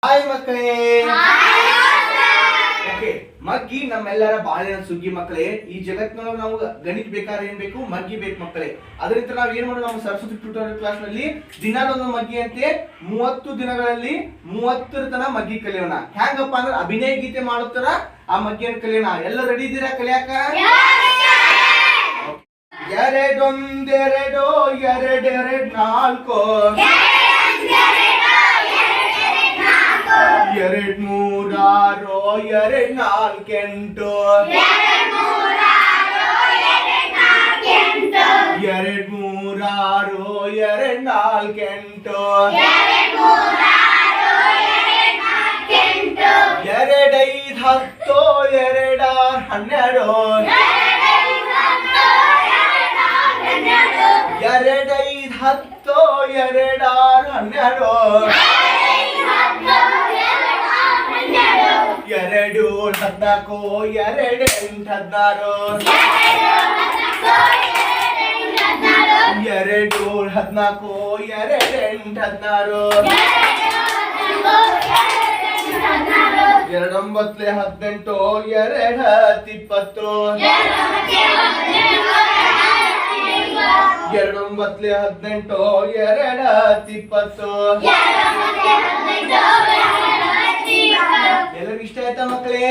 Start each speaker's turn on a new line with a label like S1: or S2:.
S1: Hi ಮಕ್ಕಳೇ. Okay, ಮಗ್ಗಿ ನಮ್ಮೆಲ್ಲರ ಬಾಳಿನ ಸುಗ್ಗಿ ಮಕ್ಕಳೇ. ಈ ಜಗತ್ತಿನೊಳಗೆ ನಾವು ಗಣಿತ ಬೇಕಾದ್ರೆ ಏನ್ ಬೇಕು? ಮಗ್ಗಿ ಬೇಕು ಮಕ್ಕಳೇ. ಅದರಿಂದ ನಾವ್ ಏನ್ ಮಾಡೋದು, ನಮ್ಮ ಸರಸ್ವತಿ ಟ್ಯೂಟೋರಿಯಲ್ ಕ್ಲಾಸ್ ನಲ್ಲಿ ದಿನಾಲೊಂದು ಮಗ್ಗಿ ಅಂತೆ 30 ದಿನಗಳಲ್ಲಿ 30 ತನ ಮಗ್ಗಿ ಕಲಿಯೋಣ. ಹೆಂಗಪ್ಪ ಅಂದ್ರೆ ಅಭಿನಯ ಗೀತೆ ಮಾಡುತ್ತಾರ ಆ ಮಗ್ಗಿಯನ್ನು ಕಲಿಯೋಣ. ಎಲ್ಲ ರೆಡಿ ಇದ್ದೀರಾ ಕಲಿಯಾಕ? ಎರಡೊಂದೆರಡೋ ಎರಡೆರಡ್ ನಾಲ್ಕು, ಎರಡ್ ಮೂರಾರೋ ಎರಡ್ ನಾಲ್ಕೆಂಟು, ಎರಡ್ ಮೂರಾರೋ ಎರಡ್ ನಾಲ್ಕೆಂಟು, ಎರಡೈದ್ ಹತ್ತು ಎರಡಾರ್ ಹನ್ನೆರಡು, ಎರಡೈದ್ ಹತ್ತು ಎರಡಾರ್ ಹನ್ನೆರಡು, ಎರಡು 14 ಎರಡು 8 16, ಎರಡು 14 ಎರಡು 8 16, ಎರಡೊಂಬತ್ತಲೆ 18 ಎರಡು 20, ಎರಡೊಂಬತ್ತಲೆ 18 ಎರಡು 20. ಎಲ್ಲರಿಗೂ ಇಷ್ಟ ಆಯ್ತಾ ಮಕ್ಕಳೇ?